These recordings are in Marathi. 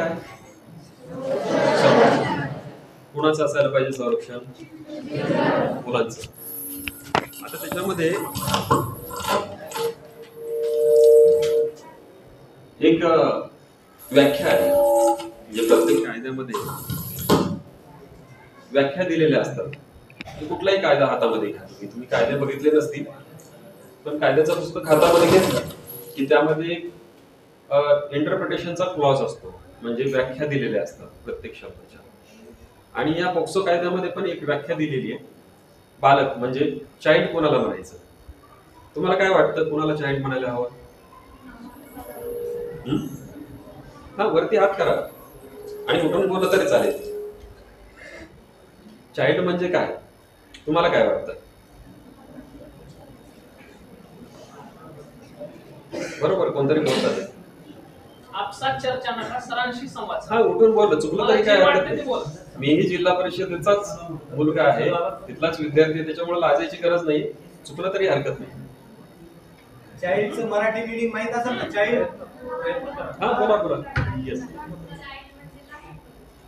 काय? कुणाचं असायला पाहिजे संरक्षण? मुलांचं. आता त्याच्यामध्ये एक व्याख्या आहे, म्हणजे प्रत्येक कायद्यामध्ये व्याख्या दिलेल्या असतात. कुठलाही कायदा हातामध्ये घ्या, तुम्ही कायदे बघितले नसतील, पण कायद्याचं पुस्तक हातामध्ये घेतलं की त्यामध्ये इंटरप्रिटेशनचा क्लॉज असतो, म्हणजे व्याख्या दिलेल्या असतात प्रत्येक शब्दाच्या. आणि या पॉक्सो कायद्यामध्ये पण एक व्याख्या दिलेली आहे, बालक म्हणजे चाइल्ड कोणाला म्हणायचं. तुम्हाला काय वाटतं, कोणाला चाइल्ड म्हणायला हवं? हा, वरती हात करा आणि उठून बोललं तरी चालेल. चाइल्ड म्हणजे काय, तुम्हाला काय वाटतं? बरोबर, कोणतरी बोलतात. आपसात चर्चा नका, सरांशी संवाद. हा, उठून बोललं, चुकलं तरी काय वाटत. मीही जिल्हा परिषदेचाच मुलगा आहे, तिथलाच विद्यार्थी, त्याच्यामुळे लाजायची गरज नाही, चुकलं तरी हरकत नाही. चाइल्डचं मराठी मीनिंग माहित असेल ना? चाइल्ड, हा, बोला. येस,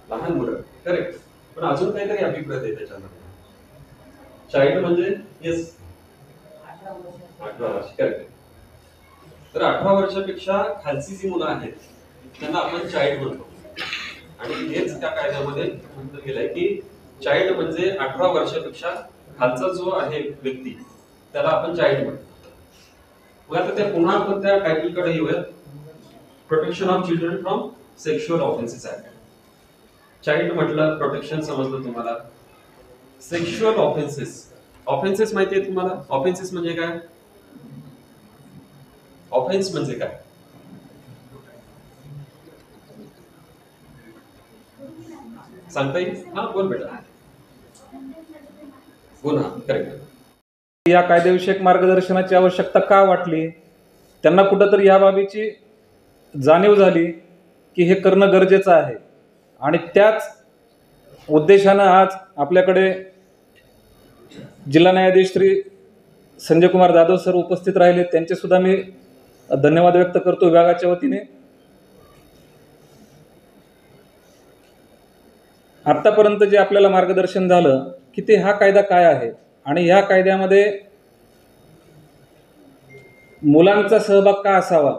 लहान मुलं, करेक्ट. पण अजून काहीतरी अभिप्राय आहे त्याच्यामध्ये. चाइल्ड म्हणजे येस 18 वर्ष, करेक्ट. तर 18 वर्षापेक्षा खालची जी मुलं आहेत त्यांना आपण चाइल्ड म्हणतो. आणि हेच त्या कायद्यामध्ये म्हटलं गेलंय की चाइल्ड म्हणजे 18 वर्षापेक्षा खालचा जो आहे व्यक्ती, त्याला आपण चाइल्ड म्हणतो. मग आता त्या पुन्हा आपण त्या टायटलकडे येऊया, protection of children from sexual offences act. Child म्हटलं, प्रोटेक्शन समजलं तुम्हाला. सेक्शुअल ऑफेन्सेस माहिती आहे तुम्हाला? ऑफेन्सेस म्हणजे काय? ऑफेन्स म्हणजे काय? सांगता येईल? हा, बोल बेटा. गुन्हा, करेक्ट. या कायदेविषयक मार्गदर्शनाची आवश्यकता का वाटली? त्यांना कुठंतरी या बाबीची जाणीव झाली की हे करणं गरजेचं आहे. आणि त्याच उद्देशानं आज आपल्याकडे जिल्हा न्यायाधीश श्री संजय कुमार जाधव सर उपस्थित राहिले. त्यांचे सुद्धा मी धन्यवाद व्यक्त करतो विभागाच्या वतीने. आत्तापर्यंत जे आपल्याला मार्गदर्शन झालं की ते हा कायदा काय आहे आणि ह्या कायद्यामध्ये मुलांचा सहभाग का असावा.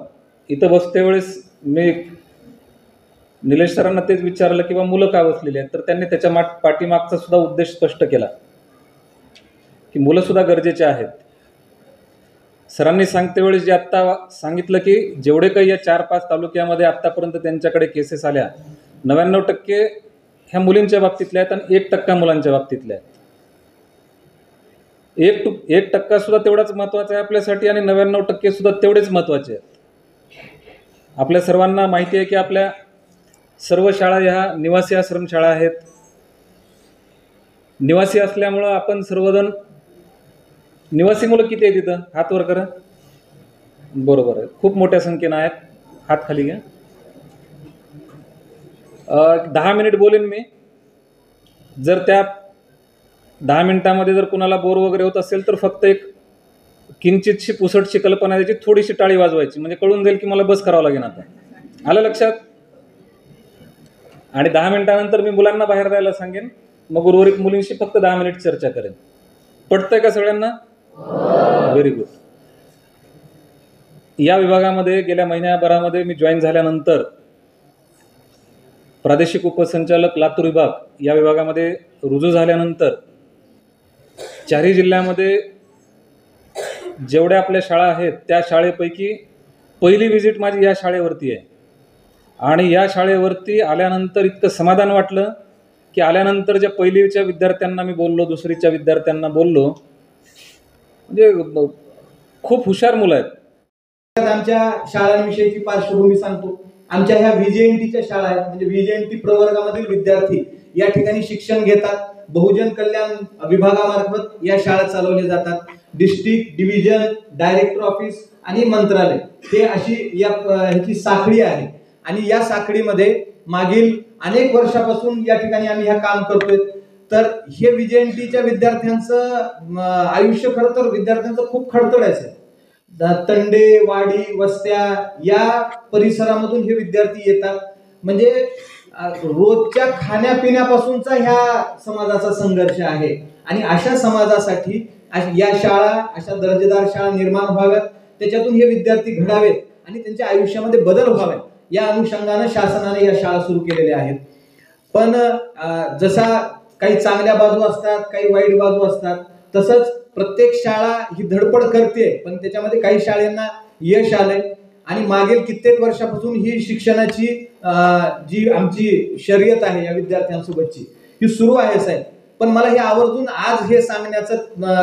इथं बसते वेळेस मी निलेश सरांना तेच विचारलं की बा मुलं का बसलेली आहेत, तर त्यांनी त्याच्या पाठीमागचा सुद्धा उद्देश स्पष्ट केला की मुलं सुद्धा गरजेचे आहेत. सरांनी सांगते वेळेस जे आत्ता सांगितलं की जेवढे काही या 4-5 तालुक्यामध्ये आत्तापर्यंत त्यांच्याकडे केसेस आल्या, 99% ह्या मुलींच्या बाबतीतल्या आहेत आणि 1% मुलांच्या बाबतीतल्या आहेत. 1% सुद्धा तेवढाच महत्त्वाचा आहे आपल्यासाठी आणि 99% सुद्धा तेवढेच महत्त्वाचे आहेत. आपल्या सर्वांना माहिती आहे की आपल्या सर्व शाळा ह्या निवासी आश्रम शाळा आहेत. निवासी असल्यामुळं आपण सर्वजण, निवासी मुलं किती आहे तिथं? हात वर करा. बरोबर आहे, खूप मोठ्या संख्येनं आहेत. हात खाली घ्या. 10 मिनिट बोलेन मी. जर त्या 10 मिनिटामध्ये जर कुणाला बोर वगैरे होत असेल तर फक्त एक किंचितशी पुसटशी कल्पना द्यायची, थोडीशी टाळी वाजवायची, म्हणजे कळून जाईल की मला बस करावं लागेल आता. आलं लक्षात? आणि 10 मिनिटानंतर मी मुलांना बाहेर जायला सांगेन, मग उर्वरित मुलींशी फक्त 10 मिनिट चर्चा करेन. पटतंय का सगळ्यांना? Very good. या विभागामध्ये गेल्या महिन्याभरामध्ये मी जॉईन झाल्यानंतर प्रादेशिक उपसंचालक लातूर विभाग या विभागामध्ये रुजू झाल्यानंतर 4ही जिल्ह्यामध्ये जेवढ्या आपल्या शाळा आहेत त्या शाळेपैकी पहिली व्हिजिट माझी या शाळेवरती आहे. आणि या शाळेवरती आल्यानंतर इतकं समाधान वाटलं की आल्यानंतर ज्या पहिलीच्या विद्यार्थ्यांना मी बोललो, दुसरीच्या विद्यार्थ्यांना बोललो, म्हणजे खूप हुशार मुलं आहेत. आमच्या शाळांविषयीची पार्श्वभूमी सांगतो. आमच्या ह्या व्हीजेएनटीच्या शाळा आहेत, म्हणजे व्हीजेएनटी प्रवर्गामधील विद्यार्थी या ठिकाणी शिक्षण घेतात. बहुजन कल्याण विभागामार्फत या शाळा चालवल्या जातात. डिस्ट्रिक्ट, डिव्हिजन, डायरेक्टर ऑफिस आणि मंत्रालय हे अशी या ह्याची साखळी आहे. आणि या साखळीमध्ये मागील अनेक वर्षापासून या ठिकाणी आम्ही ह्या काम करतोय. तर हे व्हीजेएनटीच्या विद्यार्थ्यांचं आयुष्य खरं तर विद्यार्थ्यांचं खूप खडतडायचं. तंडे, वाडी, वस्त्या या परिसरामधून हे विद्यार्थी येतात. म्हणजे रोजच्या खाण्यापिण्यापासूनचा ह्या समाजाचा संघर्ष आहे. आणि अशा समाजासाठी या शाळा, अशा दर्जेदार शाळा निर्माण व्हाव्यात, त्याच्यातून हे विद्यार्थी घडावेत आणि त्यांच्या आयुष्यामध्ये बदल व्हावेत, या अनुषंगाने शासनाने या शाळा सुरू केलेल्या आहेत. पण जसा काही चांगल्या बाजू असतात, काही वाईट बाजू असतात, तसंच प्रत्येक शाळा ही धडपड करते, पण त्याच्यामध्ये काही शाळांना यश आलंय. आणि मागील कित्येक वर्षापासून ही शिक्षणाची जी आमची शर्यत आहे या विद्यार्थ्यांसोबतची, ही सुरू आहे साहेब. पण मला हे आवर्जून आज हे सांगण्याचं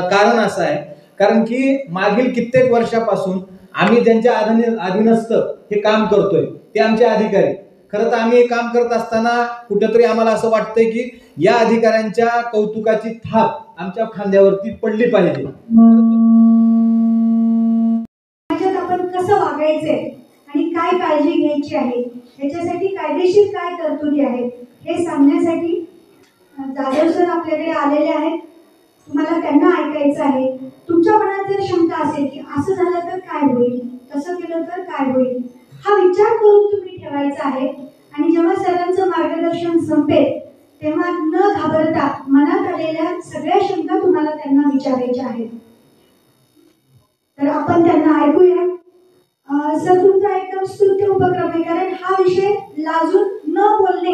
कारण असं आहे, कारण की मागील कित्येक वर्षापासून आम्ही त्यांच्या अधीनस्थ हे काम करतोय, ते आमचे अधिकारी. खरं तर आम्ही हे काम करत असताना कुठेतरी आम्हाला असं वाटतंय की या अधिकाऱ्यांच्या कौतुकाची थाप आमच्या खांद्यावरती पडली पाहिजे. आपण कसं वागायचंय आणि काय काळजी घ्यायची आहे, याच्यासाठी कायदेशीर काय तरतुदी आहेत हे सांगण्यासाठी जाधव सर आपल्याकडे आलेले आहेत. तुम्हाला त्यांना ऐकायचं आहे. तुमच्या मनात जर शंका असेल की असं झालं तर काय होईल, तसं केलं तर काय होईल, हा विचार करून तुम्ही ठेवायचा आहे. आणि जेव्हा सरांचं मार्गदर्शन संपेल तेव्हा न घाबरता मनात आलेल्या सगळ्या शंका तुम्हाला त्यांना विचारायच्या आहेत. तर आपण त्यांना ऐकूया. सर, तुमचा एकदम स्तुत्य उपक्रम आहे, कारण हा विषय लाजून न बोलणे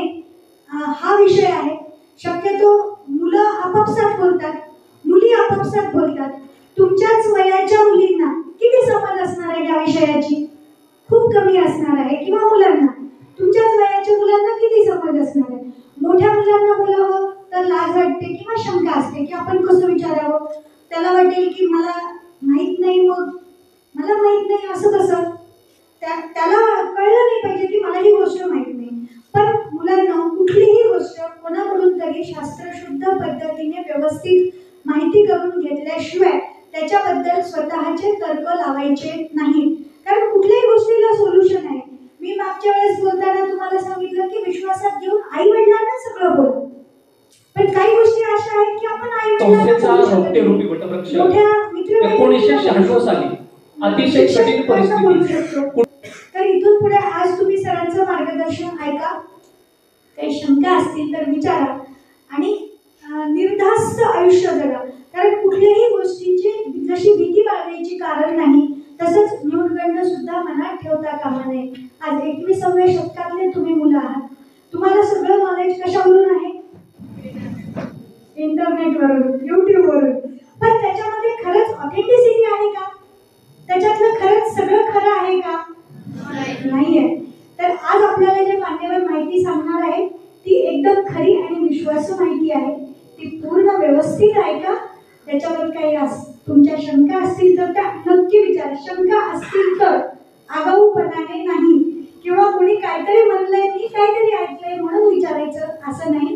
हा विषय आहे. शक्यतो मुलं आपापसात बोलतात, मुली आपापसात बोलतात. तुमच्याच वयाच्या मुलींना किती समज असणार आहे या विषयाची? खूप कमी असणार आहे. किंवा मुलांना, तुमच्याच वयाच्या मुलांना किती समज असणार आहे? मोठ्या मुलांना बोलावं तर लाज वाटते किंवा शंका असते की आपण कसं विचारावं. त्याला वाटेल की मला माहित नाही, मग मला माहित नाही असं कसं. त्याला कळलं नाही पाहिजे की मला ही गोष्ट माहित नाही. पण मुलांना कुठलीही गोष्ट कोणाकडून तरी शास्त्रशुद्ध पद्धतीने व्यवस्थित माहिती करून घेतल्याशिवाय त्याच्याबद्दल स्वतःचे तर्क लावायचे नाहीत. कारण कुठल्याही गोष्टीला सोल्युशन आहे. मी मागच्या वेळेस बोलताना तुम्हाला सांगितलं की विश्वासात घेऊन आई वडिलांना सगळं बोल. पण काही गोष्टी अशा आहेत की आपण आई मोठ्या मित्र 1996 साली अतिशय कठीण परिस्थिती. तर इथून पुढे आज तुम्ही सरांचं मार्गदर्शन ऐका. काही शंका असतील तर विचारा आणि निर्धास्त आयुष्य जगा. कारण कुठल्याही गोष्टीची जशी भीती बाळगायची कारण नाही, तसंच न्यूनगंड सुद्धा मनात ठेवता कामा नये. आज 21व्या शतकातले तुम्ही मुलं आहात. तुम्हाला सगळं नॉलेज कशावरून आहे? इंटरनेटवरून, युट्यूबवरून. पण त्याच्यामध्ये खरंच ऑथेंटिसिटी आहे का? त्याच्यातलं खरंच सगळं खरं आहे का? नाहीये. तर आज आपल्याला जे मान्यवर माहिती सांगणार आहे ती एकदम खरी आणि विश्वासू माहिती आहे. ती पूर्ण व्यवस्थित ऐका. त्याच्यावर काही तुमच्या शंका असतील तर त्या नक्की विचारा. शंका असतील तर आगाऊपणाने नाही, किंवा कोणी काहीतरी म्हणलंय मी काहीतरी ऐकलंय म्हणून विचारायचं असं नाही.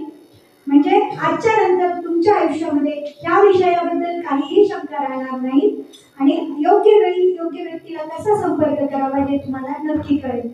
म्हणजे आजच्या नंतर तुमच्या आयुष्यामध्ये या विषयाबद्दल काहीही शंका राहणार नाही आणि योग्य वेळी योग्य व्यक्तीला कसा संपर्क करावा हे तुम्हाला नक्की कळेल.